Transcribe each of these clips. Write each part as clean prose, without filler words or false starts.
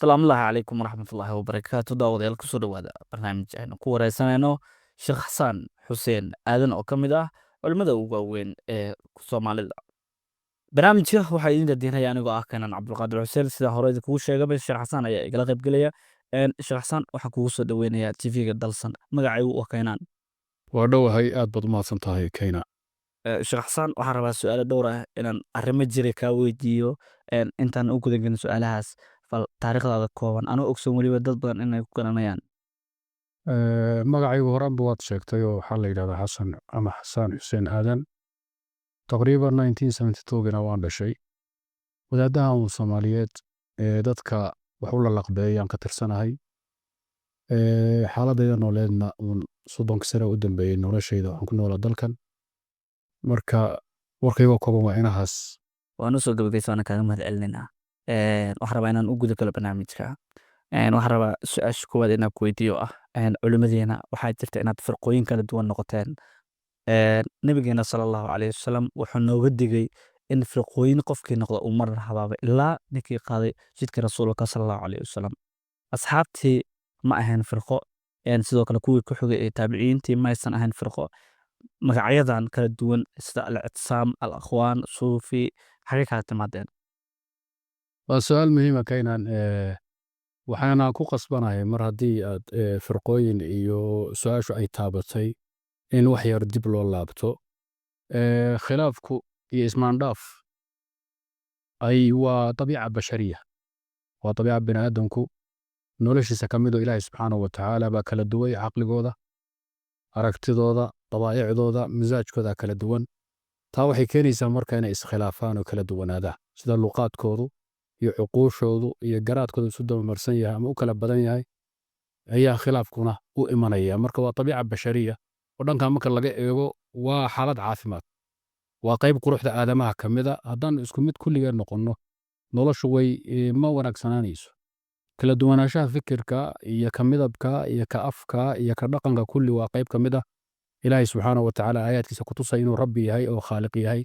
السلام الله عليكم ورحمة الله وبركاته داودyaal kusoo dhawaada barnaamij aynu ku wareysanayno Sheekh Xasan Xuseen Aadan oo ka mid ah culimada ugu waaweyn ee Soomaalida. Barnaamijka waxaa idin dadinaya anigoo ah Kanan Cabdulqaadir Xuseen sida hore idinkugu sheegay Sheekh Xasan ayaa igala qayb gelaya. Sheekh Xasan waxaan kugu soo dhaweynayaa TV-ga Dalsan magacaygu waa Kaynaan. waa dhowahay aad baad u mahadsan tahay Kayna. Sheekh Xasan waxaan rabaa su'aalo dhowr ah inaan arrimo jiray kaa weydiiyo intaan u guda gelin su'aalahaas fal taariikhdaada kooban anoo ogsoon weliba dad badan inay ku garanayaan. Magacaygu horanba waad sheegtay oo waxaa la yidhahdaa xasan ama xasaan xuseen aadan. Taqriiban 1972gina waan dhashay. wadaadaha uun Soomaaliyeed ee dadka wax u lalaqbeeyaan ka tirsanahay. Xaaladayda nooleedna uun 30 sano u dambeeyey noloshayda waxaan ku noolaa dalkan. Marka warkayga kooban waa inahaas. Waan usoo gabagaysaana kaaga mahad celinayna. Waxaan rabaa inaan u guda galo barnaamijka. Waxaan rabaa su-aasha koowaad inaan ku weydiiyo ah culimadeena waxaa jirta inaad firqooyin kala duwan noqoteen. Nabigeena sallallahu alayhi wasallam wuxuu nooga digay in firqooyin qofkii noqdo uu mar habaaba ilaa ninkii qaaday jidka rasuulka sallallahu alayhi wasallam. Asxaabtii ma ahayn firqo sidoo kale kuwii ku xigay ee taabiciintii ma aysan ahayn firqo. Magacyadan kala duwan sida al-ictisaam, al-akhwaan, suufi xagee kala timaadeen. Waa su'aal muhiim ah Kaynan. Waxaana ku qasbanahay mar haddii aad firqooyin iyo su-aashu ay taabatay in wax yar dib loo laabto. Khilaafku iyo ismaandhaaf waa dabiica bashariya. Waa dabiica bini'aadamku noloshiisa ka mid oo Ilaahay subxaanahu wa tacaala baa kala duway caqligooda, aragtidooda, dabaa'icdooda, misaajkooda kala duwan. Taa waxay keenaysaa marka inay iskhilaafaan oo kala duwanaadaan sida luqaadkoodu iyo cuquushoodu iyo garaadkoodu isu dabamarsan yahay ama u kala badan yahay ayaa khilaafkuna u imanaya. Marka waa dabiica bashariya oo dhanka marka laga eego waa xaalad caafimaad. Waa qayb quruxda aadamaha ka mid ah. Haddaan isku mid kulligeed noqonno noloshu way ma wanaagsanaanayso. Kala duwanaanshaha fikirka iyo ka midabka iyo ka afka iyo ka dhaqanka kulli waa qayb ka mid ah Ilaahay subxaanahu wa tacaala aayaadkiisa ku tusay inuu Rabbi yahay oo khaaliq yahay.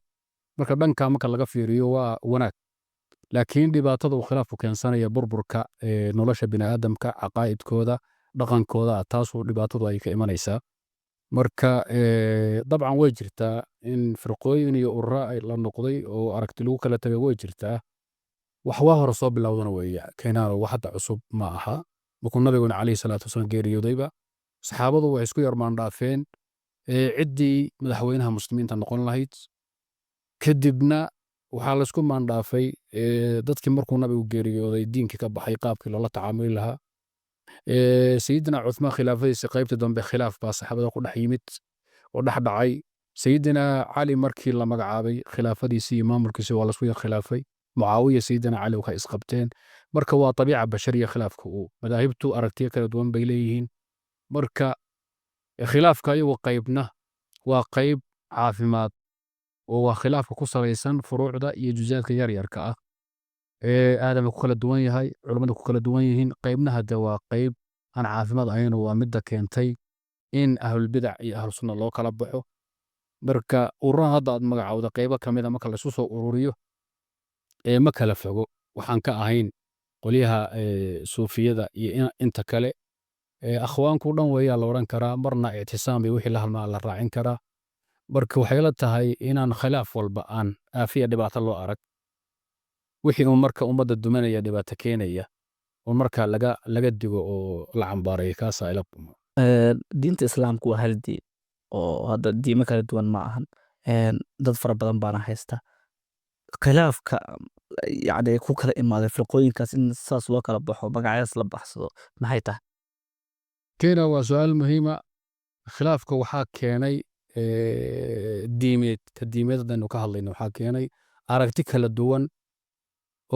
Marka dhanka marka laga fiiriyo waa wanaag. laakiin dhibaatada uu khilaafku keensanaya burburka nolosha bini'aadamka caqaa'idkooda dhaqankooda taasoo dhibaatadu ay ka imanaysaa. Marka dabcan way jirtaa in firqooyin iyo urura ay la noqday oo aragti lagu kala tagay way jirtaa. wax waa hore soo bilowdana weeye Kaynaano wax hadda cusub ma aha. markuu nabiguna calayhi salaatu wasalaam geeriyoodayba saxaabadu way isku yarmaan dhaafeen ciddii madaxweynaha muslimiinta noqon lahayd. kadibna waxaa la isku maandhaafay dadkii markuu nabigu geeriyooday diinkii ka baxay qaabkii loola tacaamuli lahaa. sayidina Cuthmaan khilaafadiisa qaybtii dambe khilaaf baa saxaabada ku dhex yimid oo dhex dhacay. sayidina Cali markii la magacaabay khilaafadiisii iyo maamulkiisii waa la isku yar khilaafay. Mucaawiya sayidina Cali waxay isqabteen. marka waa dabiica bashariya khilaafka uu madaahibtu aragtiyo kala duwan bay leeyihiin. marka khilaafka ayagu qaybna waa qayb caafimaad oo waa khilaafka ku salaysan furuucda iyo juzaadka yaryarka ah aadama ku kala duwan yahay culimada ku kala duwan yihiin. qaybna hadda waa qayb aan caafimaad ahayn waa midda keentay in ahlulbidac iyo ahlu sunna loo kala baxo. marka ururaha hadda aad magacawda qaybo ka mid a marka laysu soo ururiyo ma kala fogo waxaan ka ahayn qolyaha suufiyada iyo inta kale. akhwaanku dhan weeyaa la odhan karaa marna ictisaam iyo wixii la halmaa la raacin karaa. marka waxay la tahay inaan khilaaf walba aan aafiya dhibaato loo arag. wixii uu marka ummadda dumanaya dhibaato keenaya oo marka laga digo oo la cambaaray kaasaa ila qumo. Diinta islaamku waa hal diin oo hadda diimo kala duwan ma ahan. dad fara badan baana haysta. khilaafka yacni ku kala imaaday firqooyinkaas in saas loo kala baxo magacayaas la baxsado maxay tahay. Kenya waa su'aal muhiima. khilaafka waxaa keenay diimeed ka diimeedadaynu ka hadlayno waxaa keenay aragti kala duwan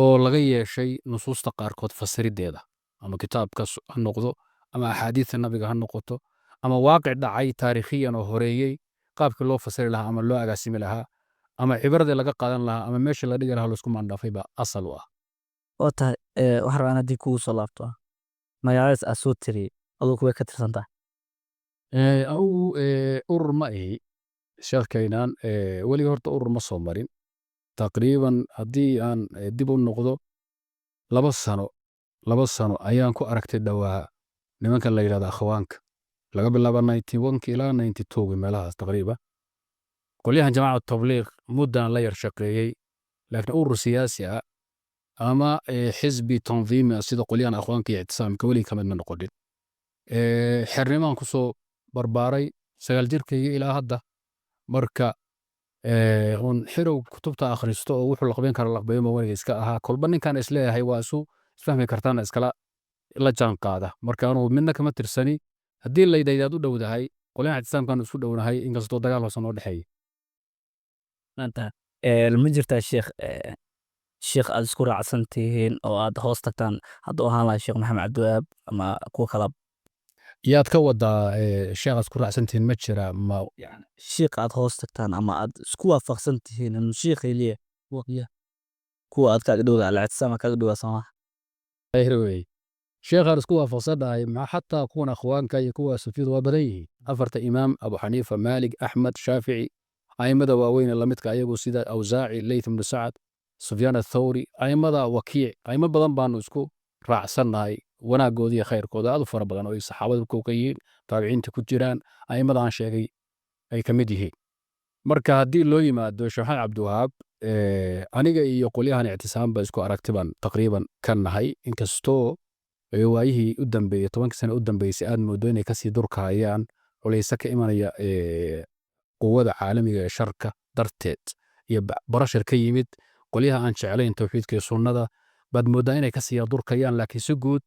oo laga yeeshay nusuusta qaarkood fasirideeda ama kitaabka ha noqdo ama axaadiista nabiga ha noqoto ama waaqic dhacay taariikhiyan oo horeeyey qaabkii loo fasiri lahaa ama loo agaasimi lahaa ama cibradii laga qaadan lahaa ama meesha la dhigi lahaa laisku maandhaafay baa asal u ah. oo tahay waxaan rabaa in haddii kugu soo laabto magacadaas aad soo tiri aduu kuway ka tirsan tahay. Anugu urur ma ahi sheekh Kaynaan weliga horta urur ma soo marin. taqriiban haddii aan dib u noqdo 2 sano 2 sano ayaan ku aragtay dhawaa nimankan la yidhahdo akhwaanka laga bilaabo 91 ilaa 92 meelahaas taqriiban qolyahan jamaacat tabliiq muddan la yar shaqeeyey laakiin urur siyaasi ah ama xisbi tandiimi ah sida qolyahan akhwaanka iyo ictisaamka weli ka midna noqonin xernimaan ku soo barbaaray 9 jirkayga ilaa hadda marka un xirow kutubta akhristo oo wuxuu laqbayn kara laqbayo ma weliga iska ahaa kolba ninkan isleeyahay waa isu isfahmi kartaana iskala la jaan qaada marka anugu midna kama tirsani haddii laydaydaad u dhowdahay qolyahan ictisaamkan isu dhownahay inkastoo dagaal hoose noo dhexeeya maanta ma jirtaa sheekh aad isku raacsan tihiin oo aad hoos tagtaan hadduu ahaan lahaa sheekh maxamed cabdiwahaab ama kuwa kala yaad ka wadaa sheekhaas ku raacsantihiin ma jira ma yani sheekh aad hoos tagtaan ama aad isku waafaqsan tihiin inuu sheekhay leeyahay waqya kuwa aad kaaga dhowdaa alctisaama kaaga dhowaa samaha wey sheekhaan isku waafaqsanahay ma xataa kuwan akhwaanka iyo kuwa sufiyadu waa badan yihiin 4 imaam abu xaniifa maalik axmed shaafici aimada waaweyn la midka ayagu sida awsaaci leyth ibnu sacad sufyaan athawri aimada wakiic aimo badan baanu isku raacsannahay wanaagooda iyo khayrkooda aad u fara badan oo ay saxaabadu ka yihiin taabiciinta ku jiraan aimada aan sheegay ay ka mid yihiin marka haddii loo yimaado sheekh maxamed cabdiwahaab aniga iyo qolyahan ictisaam ba isku aragti baan taqriiban ka nahay inkastoo waayihii u dambeeyey 10 sano u dambeysay aad moodo inay kasii durkahayaan culaysa ka imanaya quwada caalamiga ee sharka darteed iyo barashar ka yimid qolyaha aan jeclayn tawxiidka iyo sunnada baad moodaa inay kasii durkayaan laakiin si guud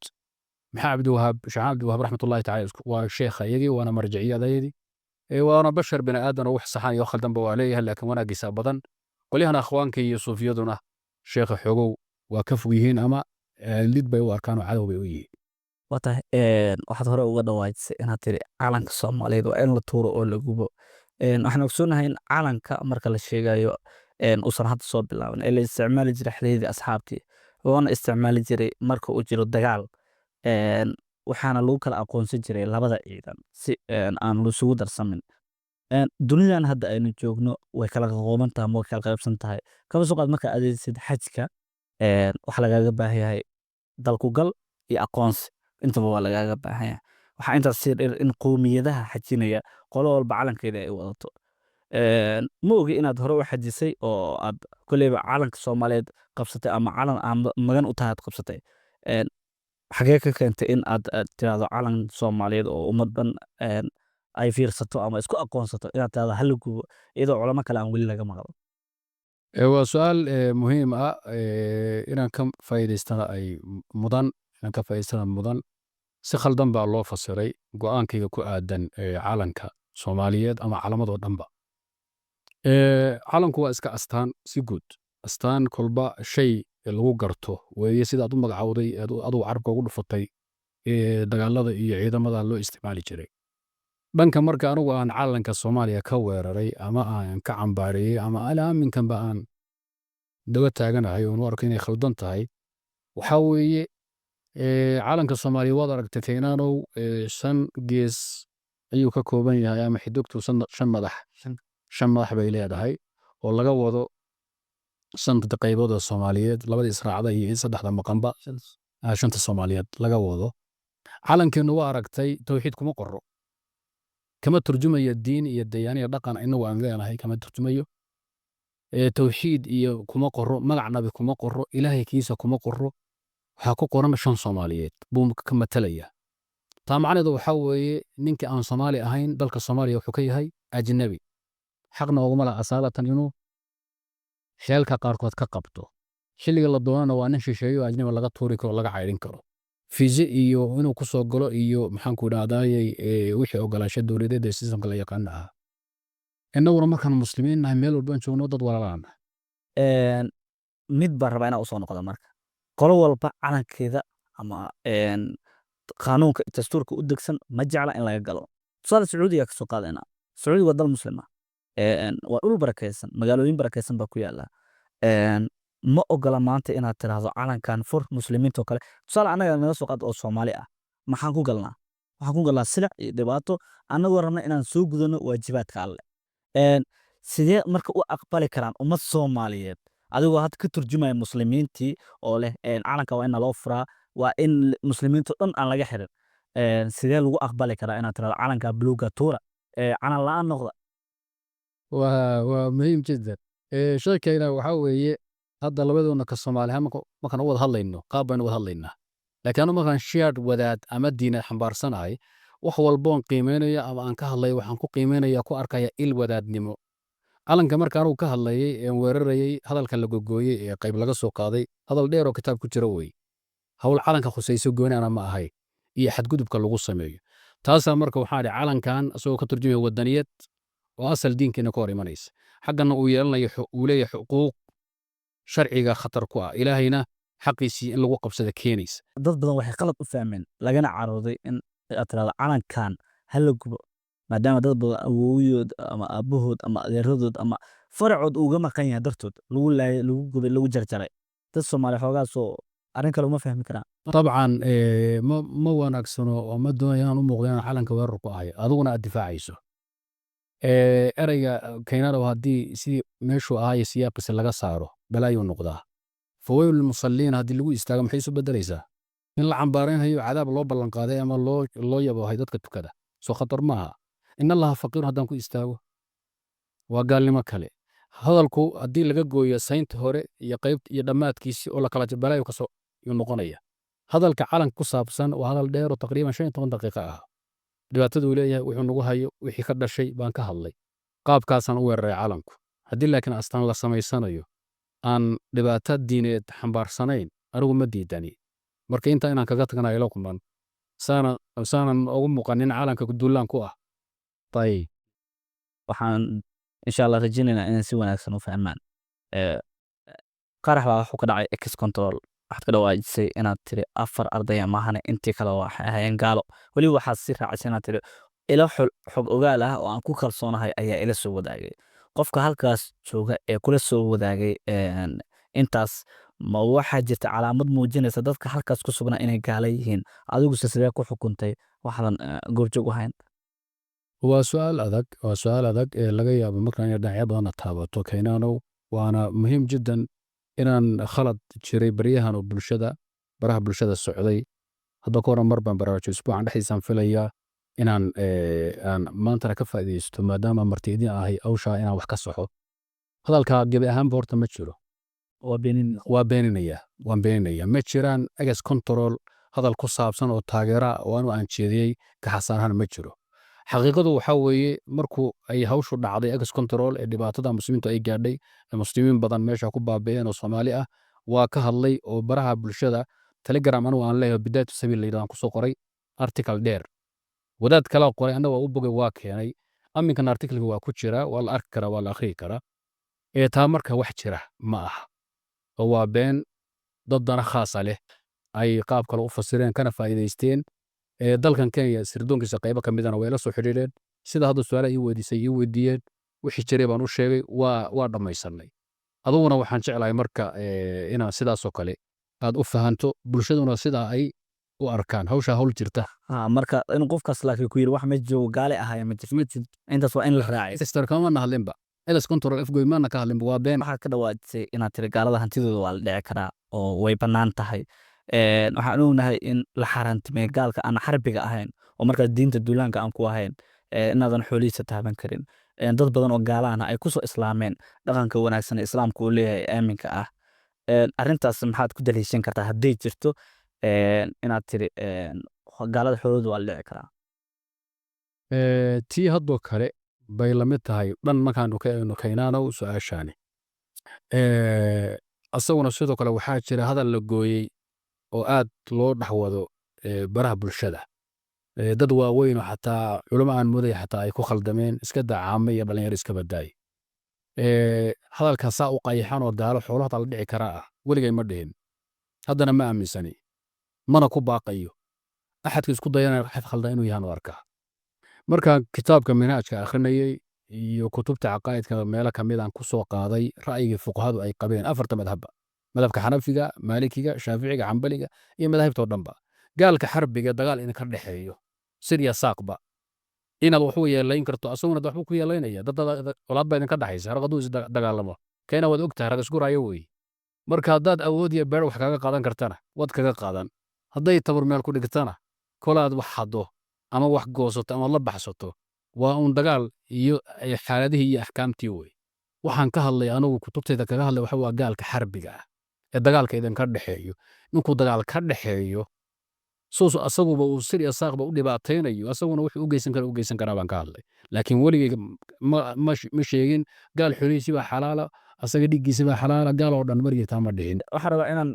maxaa cabdiwahaab sheekh cabdiwahaab raxmatullahi tacaala waa sheekhayagii waana marjiciyadayadii waana bashar bini aadan oo wax saxan iyo khaldanba waa leeyahay laakiin wanaagiisa badan qolyahan akhwaanka iyo suufiyaduna sheekha xogow waa ka fog yihiin ama lid bay u arkaan oo cadow bay u yihiin wata waxaad hore uga dhawaajisay inaad tiri calanka soomaaliyeed waa in la tuuro oo la gubo waxaan ogsoonahay in calanka marka la sheegayo usan hadda soo bilaaban ee la isticmaali jiray xiliyadii asxaabtii loona isticmaali jiray marka uu jiro dagaal waxaana lagu kala aqoonsan jiray labada ciidan si aan laisugu darsamin dunidan hadda aynu joogno way kala qooban tahay ma way kala qaybsan tahay kama soo qaad marka adeegsid xajka waxa lagaaga baahan yahay dalkugal iyo aqoonsi intaba waa lagaaga baahan yahay waxaa intaas sii dheer in qowmiyadaha xajinaya qolo walba calankeeda ay wadato ma ogi inaad hore u xajisay oo aad koleyba calanka soomaaliyeed qabsatay ama calan aan magan u tahay aad qabsatay xagee ka keentay in aad tiraahdo calan soomaaliyeed oo ummadan ay fiirsato ama isku aqoonsato inaad tiraahdo hala gubo iyadoo culamo kale aan weli laga maqlo waa su'aal muhiim ah inaan ka faa'iidaystana ay mudan inaan ka faa'iidaystana mudan si khaldan baa loo fasiray go'aankayga ku aadan calanka soomaaliyeed ama calamadoo dhanba calanku waa iska astaan si guud astaan kolba shay lagu garto weeye sida aad u magacawday adugu carabka ugu dhufatay dagaalada iyo ciidamada loo isticmaali jiray dhanka marka anugu aan calanka soomaaliya ka weeraray ama aan ka cambaareeyey ama alaaminkanba aan daba taaganahay oon u arko inay khaldan tahay waxaa weeye calanka soomaaliya waad aragtay keenaanow 5 gees ayuu ka kooban yahay ama xidugtu 5 madax bay leedahay oo laga wado 5 qaybood oo Soomaaliyeed labada israacda iyo in 3 maqanba 5 Soomaaliyeed laga wado calankeenu waa aragtay tawxiid kuma qorro kama turjumaya diin iyo dayaan iyo dhaqan inagu aan leenahay kama turjumayo tawxiid iyo kuma qorro magac nabi kuma qorro ilaahay kiisa kuma qorro waxaa ku qoran 5 Soomaaliyeed buu ka matalaya taa macnaheedu waxaa weeye ninkii aan Soomaali ahayn dalka Soomaaliya wuxuu ka yahay ajnabi xaqna uguma laha asaalatan inuu xeelka qaarkood ka qabto xilliga la doonana waa nin shisheeyo ajnabi laga tuuri karo laga caydhin karo fiise iyo inuu ku soo galo iyo maxaan ku idhahdayay wixii ogolaansho dowladeed ee sistamka la yaqaan ah innaguna markaan muslimiin nahay meel walba aan joogno dad walaalana mid baan rabaa inaan usoo noqdo marka qolo walba calankeeda ama qaanuunka dastuurka u degsan ma jecla in laga galo tusaale sacuudiga kasoo qaadayna sacuudiga waa dal muslima waa dhul barakaysan magaalooyin barakaysan baa ku yaala ma ogola maanta inaad tiraahdo calankan fur muslimiintoo kale tusaale annaga naga soo qaad oo Soomaali ah maxaan ku galnaa waxaan ku galnaa silic iyo dhibaato annagoo rabna inaan soo gudano waajibaadka alle sidee marka u aqbali karaan ummad Soomaaliyeed adigoo hadda ka turjumaya muslimiintii oo leh calanka waa in loo furaa waa in muslimiinta dhan aan laga xirin. Sidee lagu aqbali karaa inaad tirahdo calanka buluuga tuura calan la'aan noqda? waa muhiim jiddan. Sheekayna waxaa weeye hadda labadoodna ka Soomaali ahaan markaan u wada hadlayno qaab baynu u wada hadlaynaa. Laakiin anigu markaan shared wadaad ama diinad xambaarsanahay, wax walboon qiimeynaya ama aan ka hadlayo waxaan ku qiimeynaya ku arkaya il wadaadnimo. Calanka marka anigu ka hadlayay weerarayay hadalka la gogooyey ee qayb laga soo qaaday hadal dheer oo kitaab ku jira wey. Hawl calanka khusayso gooni ana ma ahay iyo xadgudubka lagu sameeyo. Taasaa marka waxaa dhici calankan asagoo ka turjumaya wadaniyad oo asal diinkeena ka hor imanaysa. Xaggana uu yeelanayo uu leeyahay xuquuq sharciga khatar ku ah ilaahayna xaqiisii in lagu qabsada keenaysa. Dad badan waxay qalad u fahmeen lagana carooday in aad tirahdo calankan ha la gubo maadaama dad badan awoowadood ama aabahood ama adeeradood ama faracood uga maqan yahay dartood lagu laayay lagu gubay lagu jarjaray. Dad Soomaali xoogaasoo arrin kale uma fahmi karaan. طبعا ma wanaagsano oo ma doonayo inaan u muuqdo inaan calanka weerar ku ahay adiguna aad difaacayso. Erayga keenana haddii sidii meeshuu ahaayo siyaaqiisa laga saaro balaayuu noqdaa. Fawayl lilmusalliin haddii lagu istaago maxay isu beddelaysaa? In la cambaaraynayo cadaab loo ballan qaaday ama loo yabohay dadka tukada soo khatar maaha. In allaha faqiirun haddaan ku istaago waa gaalnimo kale. Hadalku haddii laga gooyo saynta hore iyo qaybta iyo dhammaadkiisii oo la kala balaayo kasoo noqonaya. Hadalka calanka ku saabsan waa hadal dheer oo taqriiban 15 daqiiqo ah. Dhibaatada uu leeyahay wuxuu nagu hayo wixii ka dhashay baan ka hadlay. Qaabkaasaan u weeraray calanku. Haddii laakiin astaan la samaysanayo aan dhibaato diineed xambaarsanayn anigu ma diidani. Marka inta inaan kaga taganayo ila kuman saanan ugu muuqanin calanka duulaan ku ah. Tayib. Waxaan insha Allah rajaynaynaa inay si wanaagsan u fahmaan. Qarax baa wuxuu ka dhacay X control. Waxaad ka dhawaajisay inaad tiri 4 arday maahane intii kale waxay ahaayeen gaalo. Waliba waxaad si raacisay inaad tiri ila xog ogaal ah oo aan ku kalsoonahay ayaa ila soo wadaagay. Qofka halkaas jooga ee kula soo wadaagay intaas ma waxaa jirta calaamad muujinaysa dadka halkaas ku sugnaa inay gaalo yihiin adigu sidee ku xukuntay waxaan goobjoog u ahayn? Waa su'aal adag ee laga yaabo markaan dhinacyo badan taabato keenano waana muhiim jiddan inaan khalad jiray baryahan oo baraha bulshada socday. Hadda ka hor mar baan baraarujo isbuucan dhexdiisaan filayaa inaan maantana ka faa'iidaysto maadaama martiidin ahay awshaa inaan wax ka soxo. Hadalka gebi ahaanba horta ma jiro. Waan beeninayaa. Ma jiraan X control hadal ku saabsan oo taageera oo aan jeediyey ka xasaanahan ma jiro. Xaqiiqadu waxaa weeye markuu ay hawshu dhacday X control ee dhibaatada muslimiintu ay gaadhay muslimiin badan meesha ku baabi'een oo Soomaali ah waa ka hadlay oo baraha bulshada Telegram anigu aan leeyahay bidaayatu sabiil leeyahay ku soo qoray article dheer. Wadaad kala qoray anaga u bogay waa keenay. Aminkan article-ka waa ku jira waa la arki karaa waa la akhriyi karaa. Taa marka wax jira ma aha. Oo waa been dad dana khaas leh ay qaab kale u fasireen kana faa'iidaysteen. Dalkan Kenya sirdoonkiisa qaybo ka midana way la soo xiriireen sida hadda su'aalaha ii weydiiyeen wixii jiray baan u sheegay waa dhamaysanay. Aduguna waxaan jeclahay marka inaan sidaas oo kale aad u fahanto bulshaduna sida ay u arkaan hawsha hawl jirta. Marka in qofkaas laakiin ku yiri wax ma joogo gaali ahaayeen ma jirto. Intaas waa in la raacay. Sister kama hadlinba. X control afgoy maana ka hadlinba waa been. Waxaad ka dhawaajisay inaad tiri gaalada hantidooda waa la dhici karaa oo way bannaan tahay. Waxaan ognahay in la xaaraantimay gaalka aan xarbiga ahayn oo markaas diinta duulaanka aan ku ahayn inaadan xoolihiisa taaban karin. Dad badan oo gaalaana ay ku soo islaameen dhaqanka wanaagsan ee islaamku uu leeyahay aaminka ah. Arrintaas maxaad ku daliishan kartaa hadday jirto inaad tiri gaalada xoolahooda waa la dhici karaa? Tii haddoo kale bay la mid tahay dhan markaanu ka eegno keenano su'aashaani. Asaguna sidoo kale waxaa jira hadal la gooyey oo aad loo dhaxwado baraha bulshada. Dad waaweyn oo xataa culimo aan muday xataa ay ku khaldameen iska dacaamay iyo dhalinyaro iska badaay. Hadalka saa u qayaxan oo gaalo xoolaha la dhici karaa ah weligay ma dhihin. Haddana ma aaminsani. Mana ku baaqayo. Axadka isku dayana xad khaldan inuu yahay arkaa. Marka kitaabka minhaajka akhrinayay iyo kutubta caqaa'idka meelo kamid aan ku soo qaaday ra'yiga fuqahadu ay qabeen afarta madhabba. Madhabka Xanafiga, Maalikiga, Shaaficiga, Xambaliga iyo madhabta dhanba. Gaalka xarbiga dagaal in ka dhaxeeyo Syria saaqba inaad wax u yeelayn karto asaguna wax ku yeelaynaya dad walaad baa idin ka dhaxaysa raqadu is dagaalamo keena wad ogtahay rag isku raayo way marka dad awood iyo beer wax kaga qaadan kartana wad kaga qaadan hadday tabar meel ku dhigtana kolaad wax xado ama wax goosato ama la baxsato waa un dagaal iyo xaaladihii iyo axkaamtii wey waxaan ka hadlay anigu kutubtayda kaga hadlay waxa waa gaalka xarbiga ah ee dagaalka idinka dhexeeyo ninkuu dagaal ka dhexeeyo suusu asaguba uu sir iyo saaqba u dhibaataynayo asaguna wuxuu u geysan karaa baan ka hadlay laakiin weligeyga ma sheegin gaal xolihiisii baa xalaala asaga dhiiggiisii baa xalaala gaal oo dhan margii taa ma dhicin waxaan rabaa inaan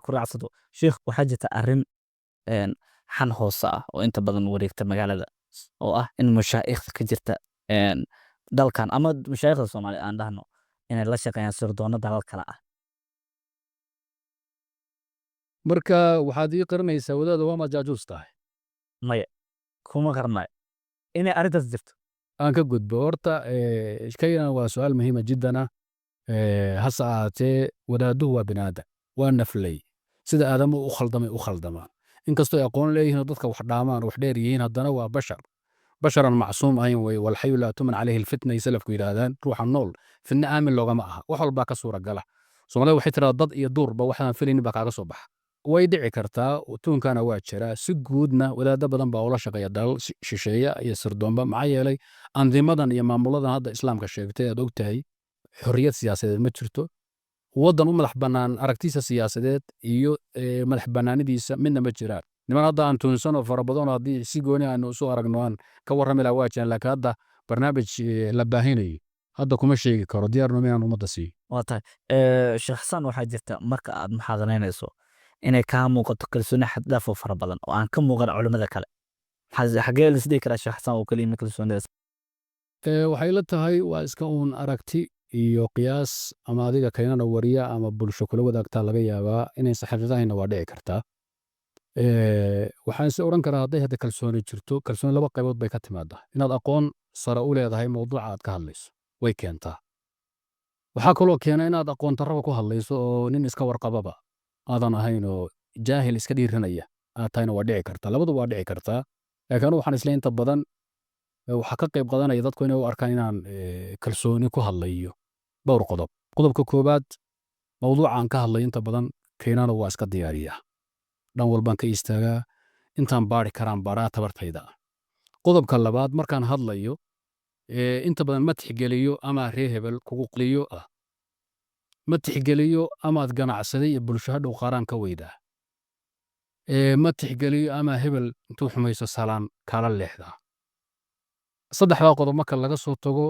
ku raacsado sheekh waxaa jirta arrin xan hoose ah oo inta badan wareegta magaalada oo ah in mashaa'ikhda ka jirta dalkan ama mashaayikhda Soomaaliya aan dhahno inay la shaqeeyaan sirdoonno dalal kale ah marka waxaad ii qarinaysaa wadaada waa maad jaajuus tahay maya kuma qarnayo inay arrintaas jirto aan ka gudbo horta kayna waa su'aal muhiima jiddana hase ahaatee wadaaduhu waa binaadam waa nafley sida aadamu u khaldamaan inkastoo aqoon leeyihiin dadka wax dhaamaan wax dheer yihiin haddana waa basharan macsuum ahayn wey walxayu laa tuman calayhi lfitna ay salafku yidhaahdaan ruuxa nool fitna aamin loogama aha wax walbaa ka suuragala soomaalida waxay tiraa dad iyo duurba waxaan filaynin baa kaaga soo baxa way dhici kartaa tuunkana waa jiraa si guudna wadaado badan baa ula shaqeeya dalal shisheeya iyo sirdoonba maxaa yeelay andimadan iyo maamuladan hadda islaamka sheegtay aad ogtahay xorriyad siyaasadeed ma jirto waddan u madax bannaan aragtiisa siyaasadeed iyo madax bannaanidiisa midna ma jiraan niman hadda aan tuunsanoo fara badanoo haddii si gooni aanu isu aragno aan ka warrami laha waa jiraan laakiin hadda barnaamij la baahinayo hadda kuma sheegi karo diyaarnimo inaan ummadda siiyo waa tahay sheekh xasan waxaa jirta marka aad muxaadaraynayso inay kaa muuqato kalsooni xad dhaaf oo fara badan oo aan ka muuqan culimmada kale xagee lisdhihi karaa sheekh xasan oo kala yimi kalsoonidaas waxay la tahay waa iska uun aragti iyo qiyaas ama adiga kaynana wariya ama bulsho kula wadaagtaa laga yaabaa inaysan xaqiiqahayna waa dhici kartaa waxaan se odhan karaa hadday hadda kalsooni jirto kalsooni laba qaybood bay ka timaadaa inaad aqoon sare u leedahay mawduuca aad ka hadlayso way keentaa waxaa kaloo keena inaad aqoon darraba ku hadlayso oo nin iska warqababa aadan ahayn oo jaahil iska dhiiranaya aad tahayna waa dhici kartaa labadu waa dhici kartaa laakiin anigu waxaan isleeyahay inta badan waxaa ka qayb qadanaya dadku inay u arkaan inaan kalsooni ku hadlayo dhowr qodob qodobka koowaad mawduuca aan ka hadlayo inta badan keenana waa iska diyaariyaa dhan walbaan ka istaagaa intaan baari karaan baaraa tabartayda ah qodobka labaad markaan hadlayo inta badan ma tixgeliyo ama reer hebel kugu qliyo ah ma tixgeliyo amaad ganacsaday iyo bulsho hadhow qaaraan ka weydaa ma tixgeliyo ama hebel intuu xumayso salaan kala leexdaa saddexdaa qodob marka laga soo tago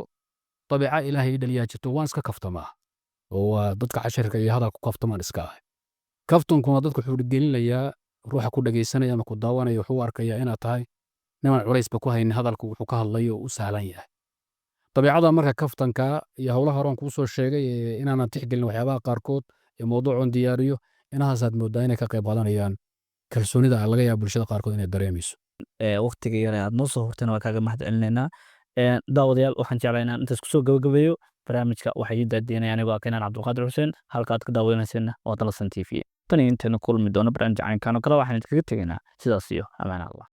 dabiica ilaahay dhaliyaa jirto waan iska kaftamaa oo waa dadka cashirka iyo hadalku kaftamaan iska ah kaftankuna dadku wuxuu gelinayaa ruuxa ku dhagaysanaya ama ku daawanaya wuxuu arkayaa inaad tahay niman culaysba ku haynin hadalku wuxuu ka hadlayo oo u sahlan yahay dabiicada marka kaftanka iyo howlaha horan kuu soo sheegay inaanan tixgelin waxyaabaha qaarkood ee mawduucon diyaariyo inahaasaad moodaa inay ka qayb qaadanayaan kalsoonida laga yaaba bulshada qaarkood inay dareemayso waqtiga yare aad noo soo horteen waa kaaga mahad celinaynaa daawadayaal waxaan jeclaa inaan intaas kusoo gabagabeeyo barnaamijka waxaa ii daadiinaya anigoo ah keenaan cabdulqaadir xuseen halka aad ka daawanayseena waa dalasan t v tan iyo inteena kulmi doono barnaamij caynkaan oo kale waxaan idinkaga tegaynaa sidaas iyo amaan allah